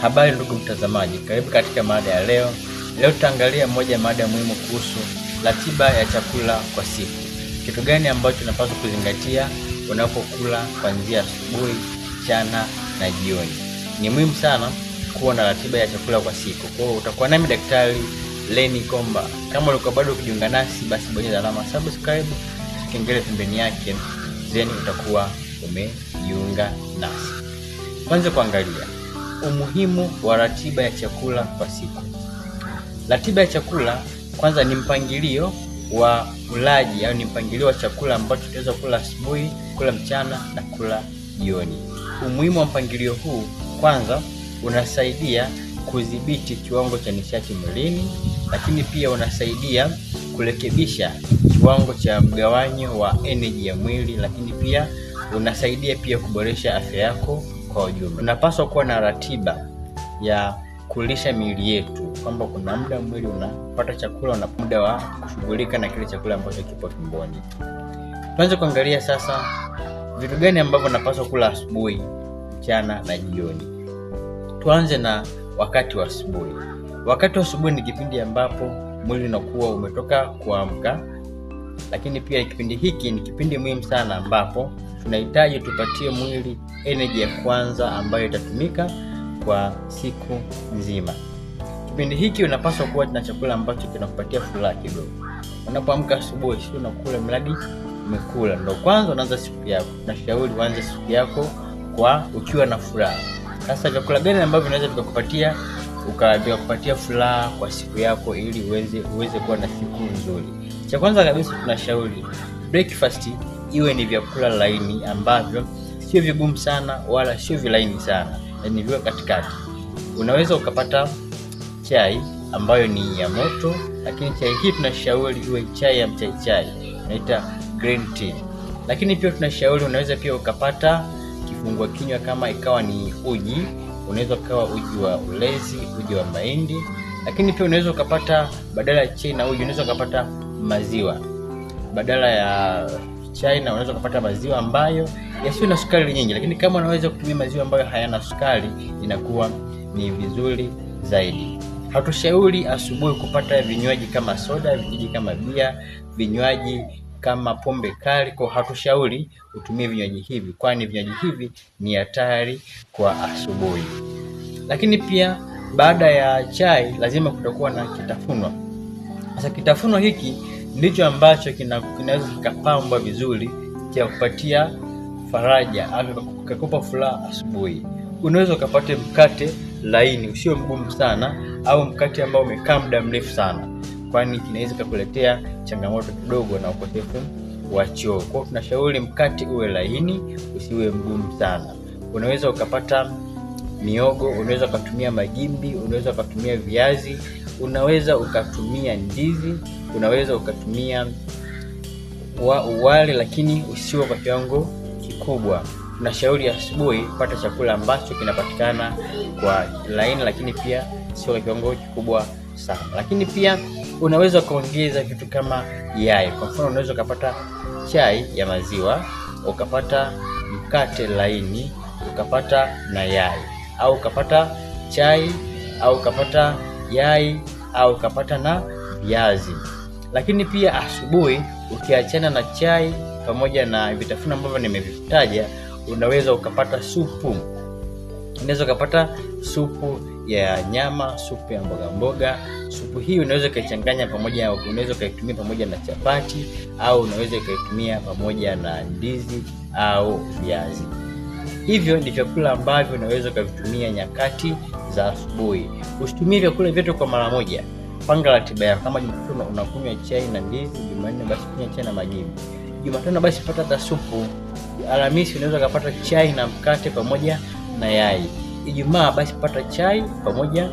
Habari ndugu mtazamaji, karibu katika mada ya leo. Leo tutaangalia moja ya mada muhimu kuhusu ratiba ya chakula kwa siku. Kitu gani ambacho unapaswa kuzingatia unapokula kuanzia asubuhi, mchana na jioni. Ni muhimu sana kuwa na ratiba ya chakula kwa siku. Kwa hiyo utakuwa nami Daktari Lenny Komba. Kama ulikuwa bado kujiunga nasi, basi bonyeza alama subscribe, kengele pembeni yake, then utakuwa umejiunga nasi. Kwanza kuangalia umuhimu wa ratiba ya chakula kwa siku. Ratiba ya chakula kwanza ni mpangilio wa ulaji au ni mpangilio wa chakula ambacho tunaweza kula asubuhi, kula mchana na kula jioni. Umuhimu wa mpangilio huu kwanza unasaidia kudhibiti kiwango cha nishati mwilini, lakini pia unasaidia kurekebisha kiwango cha mgawanyo wa energy ya mwili, lakini pia unasaidia pia kuboresha afya yako kwa ujumla. Unapaswa kuwa na ratiba ya kulisha miili yetu, kwamba kuna muda mwili unapata chakula na muda wa kushughulika na kile chakula ambacho kipo tumboni. Tuanze kuangalia sasa vitu gani ambavyo napaswa kula asubuhi, mchana na jioni. Tuanze na wakati wa asubuhi. Wakati wa asubuhi ni kipindi ambapo mwili unakuwa umetoka kuamka, lakini pia kipindi hiki ni kipindi muhimu sana ambapo tunahitaji tupatie mwili energy ya kwanza ambayo itatumika kwa siku nzima. Kipindi hiki unapaswa kuwa na chakula ambacho kinakupatia furaha kidogo. Unapoamka asubuhi sio unakula mradi umekula. Ndio kwanza unaanza siku yako. Nashauri uanze siku yako kwa ukiwa na furaha. Sasa vyakula gani ambavyo vinaweza vikakupatia furaha kwa siku yako ili uweze kuwa na siku nzuri? Cha kwanza kabisa tunashauri breakfast iwe ni vyakula laini ambavyo sio vigumu sana wala sio vilaini sana, yani viwe katikati. Unaweza ukapata chai ambayo ni ya moto, lakini chai hii tunashauri iwe chai ya mchaichai, inaita green tea. Lakini pia tunashauri unaweza pia ukapata kifungua kinywa kama ikawa ni uji, unaweza ukawa uji wa ulezi, uji wa mahindi. Lakini pia unaweza ukapata badala ya chai na uji unaweza ukapata maziwa. Badala ya chai na unaweza kupata maziwa ambayo yasiyo na sukari nyingi, lakini kama unaweza kutumia maziwa ambayo hayana sukari inakuwa ni vizuri zaidi. Hatushauri asubuhi kupata vinywaji kama soda, vinywaji kama bia, vinywaji kama pombe kali. Kwa hatushauri utumie vinywaji hivi, kwani vinywaji hivi ni hatari kwa asubuhi. Lakini pia baada ya chai lazima kutakuwa na kitafunwa. Sasa kitafunwa hiki ndicho ambacho kinaweza kikapambwa vizuri cha kupatia faraja au kukupa furaha asubuhi. Unaweza ukapata mkate laini usio mgumu sana au mkate ambao umekaa muda mrefu sana, kwani kinaweza kukuletea changamoto kidogo na ukosefu wa choo. Kwa tunashauri mkate uwe laini, usiwe mgumu sana. Unaweza ukapata miogo, unaweza ukatumia magimbi, unaweza ukatumia viazi, unaweza ukatumia ndizi, unaweza ukatumia wali, lakini usiwe kwa kiwango kikubwa. Tunashauri asubuhi pata chakula ambacho kinapatikana kwa laini, lakini pia sio kwa kiwango kikubwa sana. Lakini pia unaweza kuongeza vitu kama yai. Kwa mfano unaweza ukapata chai ya maziwa, ukapata mkate laini, ukapata na yai, au ukapata chai, au ukapata yai, au ukapata na viazi. Lakini pia asubuhi ukiachana na chai pamoja na vitafunwa ambavyo nimevitaja, unaweza ukapata supu. Unaweza ukapata supu ya nyama, supu ya mboga. Supu hii unaweza kuichanganya pamoja, unaweza kuitumia pamoja na chapati, au unaweza kuitumia pamoja na ndizi au viazi. Hivyo ni vyakula ambavyo unaweza kuvitumia nyakati za asubuhi. Usitumie vyakula vyote kwa mara moja. Panga ratiba yako. Kama Jumatatu unakunywa chai na ndizi, Jumanne basi kunywa chai na magimbi, Jumatano basi pata hata supu, Alhamisi unaweza kupata chai na mkate pamoja na yai, Ijumaa basi pata chai pamoja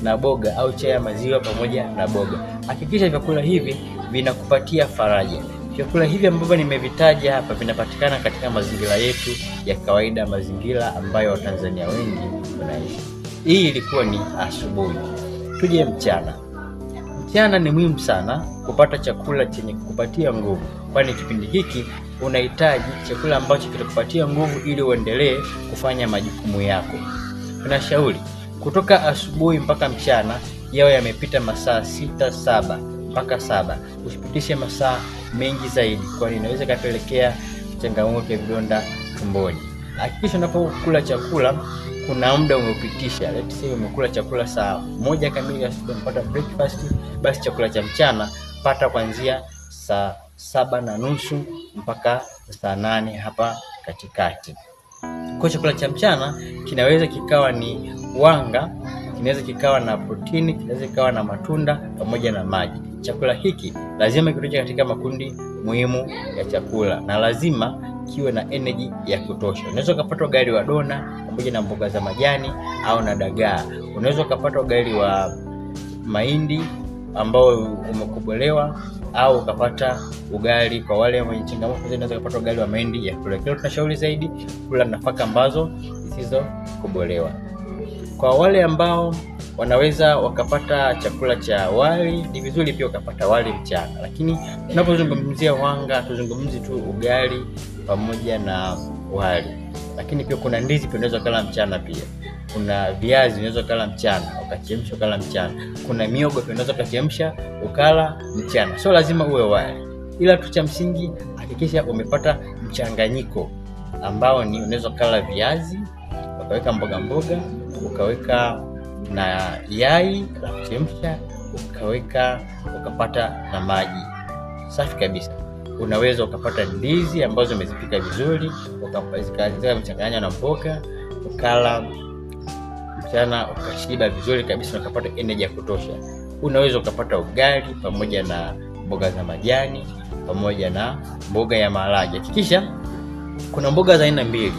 na boga au chai ya maziwa pamoja na boga. Hakikisha vyakula hivi vinakupatia faraja. Vyakula hivi ambavyo nimevitaja hapa vinapatikana katika mazingira yetu ya kawaida, mazingira ambayo Watanzania wengi wanaishi. Hii ilikuwa ni asubuhi. Tuje mchana. Mchana ni muhimu sana kupata chakula chenye kukupatia nguvu, kwani kipindi hiki unahitaji chakula ambacho kitakupatia nguvu ili uendelee kufanya majukumu yako. Tunashauri kutoka asubuhi mpaka mchana yao yamepita masaa 6, 7 mpaka 7. Usipitishe masaa mengi zaidi, kwani inaweza kapelekea changamoto ya vidonda tumboni. Hakikisha unapokula chakula kuna muda umepitisha. Let's say umekula chakula saa 1 kamili asubuhi, unapata breakfast, basi chakula cha mchana pata kuanzia saa 7:30 mpaka saa 8 hapa katikati. Kwa chakula cha mchana kinaweza kikawa ni wanga, kinaweza kikawa na protini, kinaweza kikawa na matunda pamoja na maji. Chakula hiki lazima kitoke katika makundi muhimu ya chakula na lazima kiwe na energy ya kutosha. Unaweza kupata ugali wa dona pamoja na mboga za majani au na dagaa. Unaweza kupata ugali wa mahindi ambao umekobolewa au ukapata ugali kwa wale wenye changamoto unaweza kupata ugali wa mahindi ya kula. Kile tunashauri zaidi kula nafaka ambazo zisizokobolewa. Kwa wale ambao wanaweza wakapata chakula cha wali, ni vizuri pia ukapata wali mchana. Lakini tunapozungumzia wanga tuzungumzi tu ugali pamoja na wali. Lakini pia kuna ndizi pia unaweza kula mchana pia. Kuna viazi unaweza kula mchana, ukachemsha ukala mchana. Kuna miogo pia unaweza ukachemsha ukala mchana. Sio lazima uwe wali. Ila tu cha msingi hakikisha umepata mchanganyiko ambao ni unaweza kula viazi, ukaweka mboga, ukaweka na yai la kuchemsha, ukapata na maji safi kabisa. Unaweza ukapata ndizi ambazo umezipika vizuri, ukapika mchanganya na mboga, ukala mchana ukashiba vizuri kabisa, ukapata energy ya kutosha. Unaweza ukapata ugali pamoja na mboga za majani pamoja na mboga ya maharage. Hakikisha kuna mboga za aina mbili.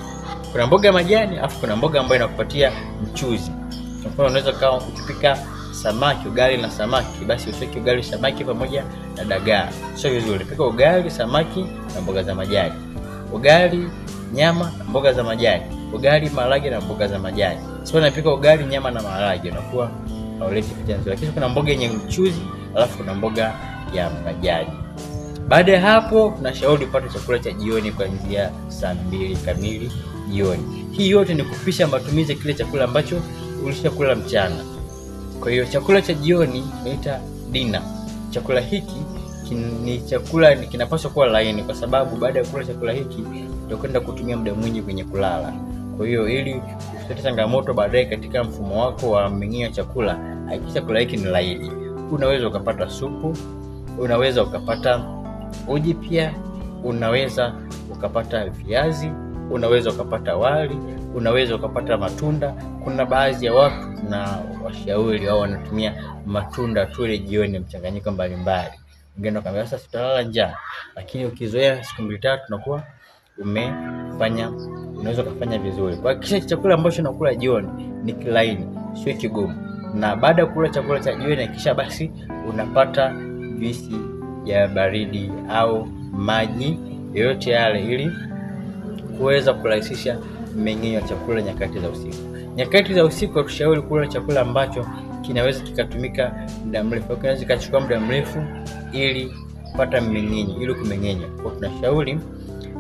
Kuna mboga ya majani afu kuna mboga ambayo inakupatia mchuzi. Kwa mfano unaweza kama ukipika samaki, ugali na samaki, basi usiweke ugali samaki pamoja na dagaa. Sio vizuri. Pika ugali samaki na mboga za majani. Ugali nyama na mboga za majani. Ugali maharage na mboga za majani. Sio unapika ugali nyama na maharage, unakuwa hauleti picha nzuri. Kisha kuna mboga yenye mchuzi, alafu kuna mboga ya majani. Baada ya hapo tunashauri upate chakula cha jioni kuanzia saa 2 kamili jioni. Hii yote ni kupisha matumizi ya kile chakula ambacho ulishakula mchana. Kwa hiyo chakula cha jioni tunaita dinner. Chakula hiki ni chakula kinapaswa kuwa laini, kwa sababu baada ya kula chakula hiki utakwenda kutumia muda mwingi kwenye kulala. Kwa hiyo ili usipate changamoto baadaye katika mfumo wako wa mmeng'enyo wa chakula, hakikisha chakula hiki ni laini. Unaweza ukapata supu, unaweza ukapata uji pia, unaweza ukapata viazi, unaweza ukapata wali, unaweza ukapata matunda. Kuna baadhi ya watu na washauri wao wanatumia matunda tu ile jioni, mchanganyiko mbalimbali. Wengine wakaambia sasa tutalala njaa, lakini ukizoea siku 2-3 tunakuwa unaweza kufanya vizuri. Kwa kisha chakula ambacho unakula jioni ni kilaini, sio kigumu. Na baada ya kula chakula cha jioni kisha basi unapata juisi ya baridi au maji yoyote yale ili kuweza kurahisisha mmeng'enyo wa chakula nyakati za usiku. Nyakati za usiku tushauri kula chakula ambacho kinaweza kikatumika muda mrefu. Kinaweza kachukua muda mrefu ili kupata mmeng'enyo, ili kumeng'enya. Kwa tunashauri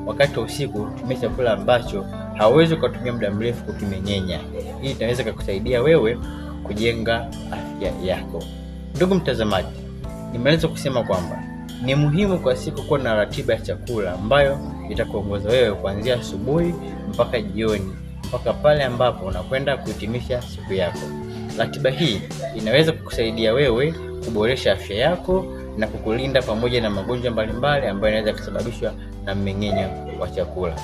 wakati wa usiku tumia chakula ambacho hauwezi kutumia muda mrefu kukimeng'enya. Hii inaweza kukusaidia wewe kujenga afya yako. Ndugu mtazamaji, nimeanza kusema kwamba ni muhimu kwa siku kuwa na ratiba ya chakula ambayo itakuongoza wewe kuanzia asubuhi mpaka jioni, mpaka pale ambapo unakwenda kuhitimisha siku yako. Ratiba hii inaweza kukusaidia wewe kuboresha afya yako na kukulinda pamoja na magonjwa mbalimbali ambayo yanaweza kusababishwa na mmeng'enyo wa chakula.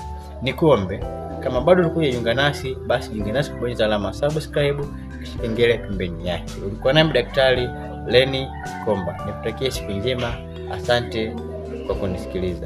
Nikuombe kama bado hujajiunga nasi, basi jiunge nasi kubonyeza alama subscribe kisha kengele pembeni yake. Ulikuwa nami Daktari Lenny Komba. Nikutakie siku njema. Asante kwa kunisikiliza.